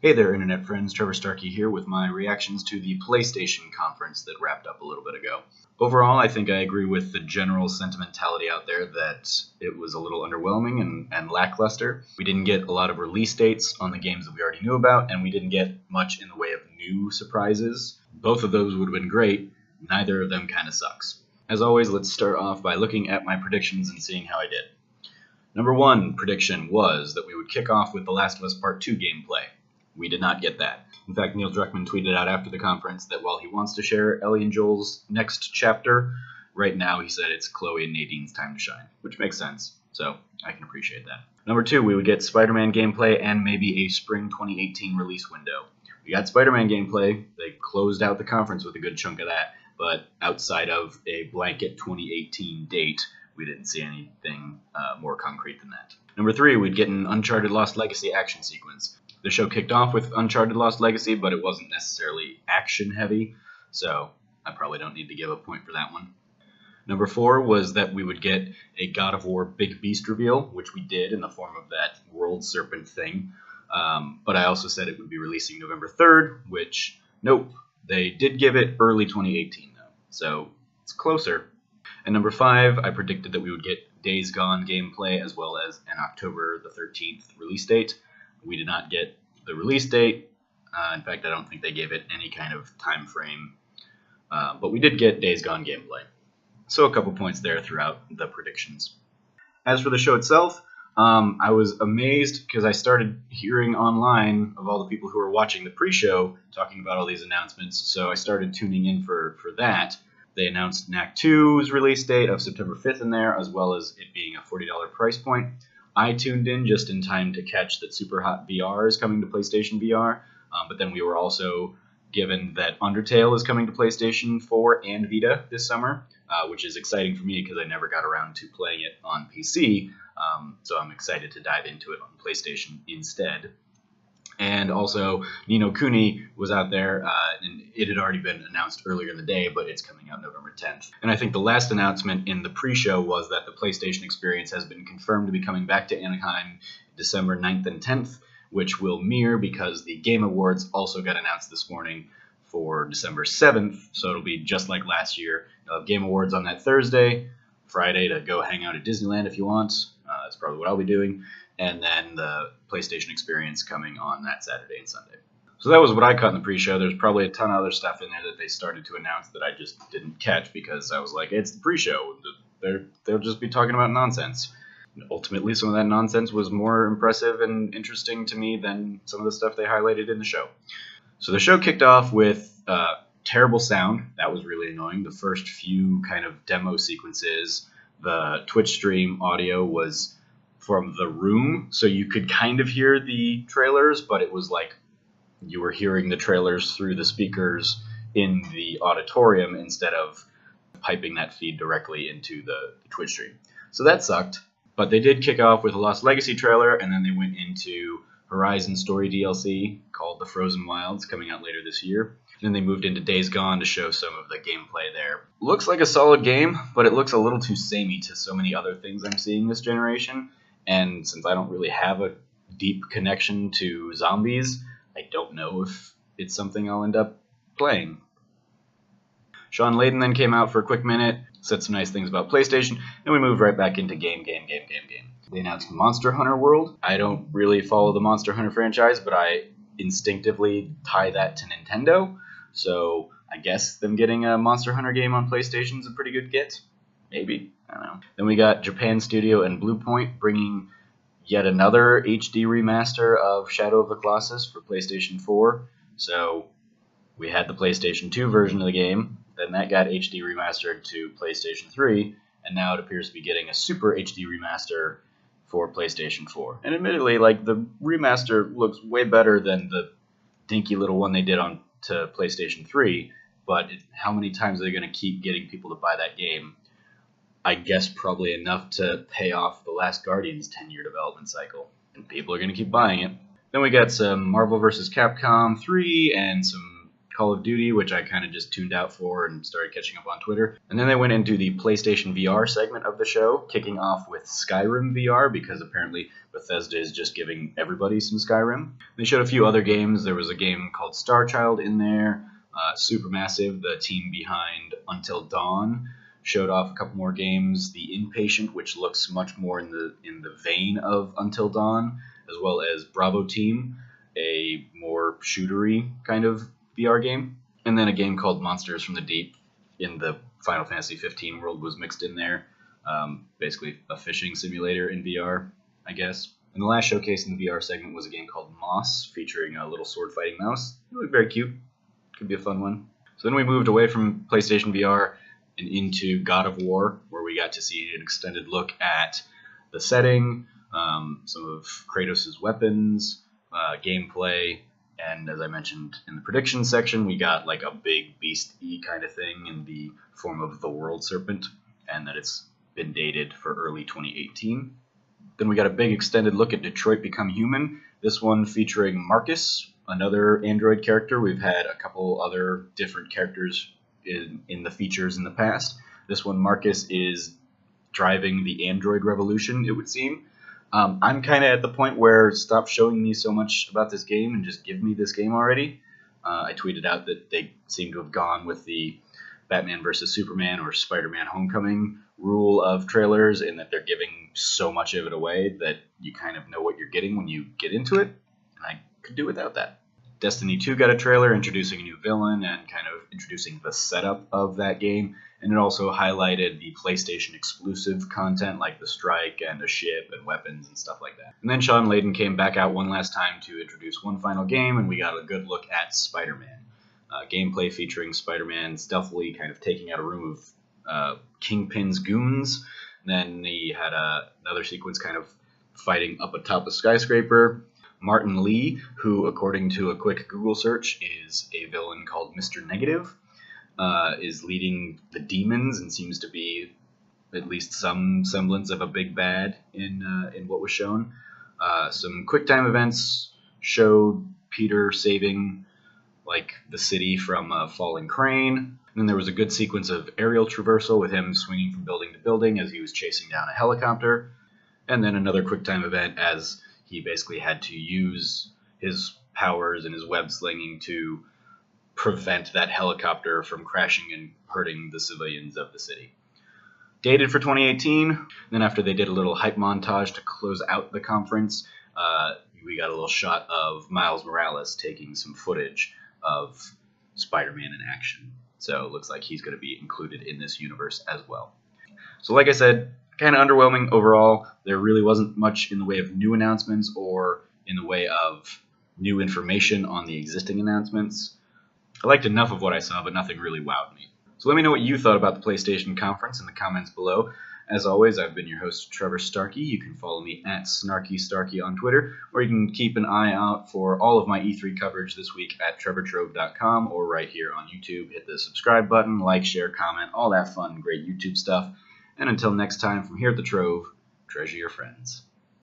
Hey there, internet friends. Trevor Starkey here with my reactions to the PlayStation conference that wrapped up a little bit ago. Overall, I think I agree with the general sentimentality out there that it was a little underwhelming and lackluster. We didn't get a lot of release dates on the games that we already knew about, and we didn't get much in the way of new surprises. Both of those would have been great. Neither of them kind of sucks. As always, let's start off by looking at my predictions and seeing how I did. Number one prediction was that we would kick off with The Last of Us Part 2 gameplay. We did not get that. In fact, Neil Druckmann tweeted out after the conference that while he wants to share Ellie and Joel's next chapter, right now he said it's Chloe and Nadine's time to shine, which makes sense, so I can appreciate that. Number two, we would get Spider-Man gameplay and maybe a spring 2018 release window. We got Spider-Man gameplay. They closed out the conference with a good chunk of that, but outside of a blanket 2018 date, we didn't see anything more concrete than that. Number three, we'd get an Uncharted Lost Legacy action sequence. The show kicked off with Uncharted Lost Legacy, but it wasn't necessarily action-heavy, so I probably don't need to give a point for that one. Number four was that we would get a God of War Big Beast reveal, which we did in the form of that World Serpent thing, but I also said it would be releasing November 3rd, which, nope, they did give it early 2018, though, so it's closer. And number five, I predicted that we would get Days Gone gameplay as well as an October the 13th release date. We did not get the release date. In fact, I don't think they gave it any kind of time frame. But we did get Days Gone gameplay. So a couple points there throughout the predictions. As for the show itself, I was amazed because I started hearing online of all the people who were watching the pre-show talking about all these announcements. So I started tuning in for that. They announced Knack 2's release date of September 5th in there, as well as it being a $40 price point. I tuned in just in time to catch that Superhot VR is coming to PlayStation VR, but then we were also given that Undertale is coming to PlayStation 4 and Vita this summer, which is exciting for me because I never got around to playing it on PC, so I'm excited to dive into it on PlayStation instead. And also, Ni no Kuni was out there, and it had already been announced earlier in the day, but it's coming out November 10th. And I think the last announcement in the pre-show was that the PlayStation experience has been confirmed to be coming back to Anaheim December 9th and 10th, which will mirror because the Game Awards also got announced this morning for December 7th, so it'll be just like last year. You'll have Game Awards on that Thursday, Friday to go hang out at Disneyland if you want. That's probably what I'll be doing. And then the PlayStation experience coming on that Saturday and Sunday. So that was what I caught in the pre-show. There's probably a ton of other stuff in there that they started to announce that I just didn't catch because I was like, it's the pre-show. They'll just be talking about nonsense. And ultimately, some of that nonsense was more impressive and interesting to me than some of the stuff they highlighted in the show. So the show kicked off with terrible sound. That was really annoying. The first few kind of demo sequences, the Twitch stream audio was from the room, so you could kind of hear the trailers, but it was like you were hearing the trailers through the speakers in the auditorium instead of piping that feed directly into the Twitch stream. So that sucked, but they did kick off with a Lost Legacy trailer, and then they went into Horizon Story DLC called The Frozen Wilds, coming out later this year. Then they moved into Days Gone to show some of the gameplay there. Looks like a solid game, but it looks a little too samey to so many other things I'm seeing this generation. And since I don't really have a deep connection to zombies, I don't know if it's something I'll end up playing. Sean Layden then came out for a quick minute, said some nice things about PlayStation, and we moved right back into game. They announced Monster Hunter World. I don't really follow the Monster Hunter franchise, but I instinctively tie that to Nintendo, so I guess them getting a Monster Hunter game on PlayStation is a pretty good get. Maybe. I don't know. Then we got Japan Studio and Bluepoint bringing yet another HD remaster of Shadow of the Colossus for PlayStation 4. So we had the PlayStation 2 version of the game, then that got HD remastered to PlayStation 3, and now it appears to be getting a Super HD remaster for PlayStation 4. And admittedly, like, the remaster looks way better than the dinky little one they did on to PlayStation 3, but how many times are they going to keep getting people to buy that game? I guess probably enough to pay off The Last Guardian's 10-year development cycle. And people are going to keep buying it. Then we got some Marvel vs. Capcom 3 and some Call of Duty, which I kind of just tuned out for and started catching up on Twitter. And then they went into the PlayStation VR segment of the show, kicking off with Skyrim VR, because apparently Bethesda is just giving everybody some Skyrim. They showed a few other games. There was a game called Starchild in there. Supermassive, the team behind Until Dawn, showed off a couple more games. The Inpatient, which looks much more in the vein of Until Dawn, as well as Bravo Team, a more shootery kind of VR game. And then a game called Monsters from the Deep in the Final Fantasy 15 world was mixed in there. Basically a fishing simulator in VR, I guess. And the last showcase in the VR segment was a game called Moss, featuring a little sword fighting mouse. It looked very cute. Could be a fun one. So then we moved away from PlayStation VR and into God of War, where we got to see an extended look at the setting, some of Kratos' weapons, gameplay, and as I mentioned in the predictions section, we got like a big beast-y kind of thing in the form of the World Serpent, and that it's been dated for early 2018. Then we got a big extended look at Detroit Become Human, this one featuring Marcus, another Android character. We've had a couple other different characters in the features in the past. This one, Marcus, is driving the Android revolution, it would seem. I'm kind of at the point where stop showing me so much about this game and just give me this game already. I tweeted out that they seem to have gone with the Batman vs. Superman or Spider-Man Homecoming rule of trailers, in that they're giving so much of it away that you kind of know what you're getting when you get into it. And I could do without that. Destiny 2 got a trailer introducing a new villain and kind of introducing the setup of that game, and it also highlighted the PlayStation exclusive content like the strike and a ship and weapons and stuff like that. And then Sean Layden came back out one last time to introduce one final game, and we got a good look at Spider-Man. Gameplay featuring Spider-Man stealthily kind of taking out a room of Kingpin's goons. And then he had another sequence kind of fighting up atop a skyscraper. Martin Lee, who, according to a quick Google search, is a villain called Mr. Negative, is leading the demons and seems to be at least some semblance of a big bad in what was shown. Some QuickTime events showed Peter saving like the city from a falling crane. And then there was a good sequence of aerial traversal with him swinging from building to building as he was chasing down a helicopter. And then another QuickTime event as he basically had to use his powers and his web slinging to prevent that helicopter from crashing and hurting the civilians of the city. Dated for 2018. Then after they did a little hype montage to close out the conference, we got a little shot of Miles Morales taking some footage of Spider-Man in action. So it looks like he's going to be included in this universe as well. So like I said, kind of underwhelming overall. There really wasn't much in the way of new announcements or in the way of new information on the existing announcements. I liked enough of what I saw, but nothing really wowed me. So let me know what you thought about the PlayStation conference in the comments below. As always, I've been your host, Trevor Starkey. You can follow me at SnarkyStarkey on Twitter, or you can keep an eye out for all of my E3 coverage this week at TrevorTrove.com or right here on YouTube. Hit the subscribe button, like, share, comment, all that fun, great YouTube stuff. And until next time, from here at the Trove, treasure your friends.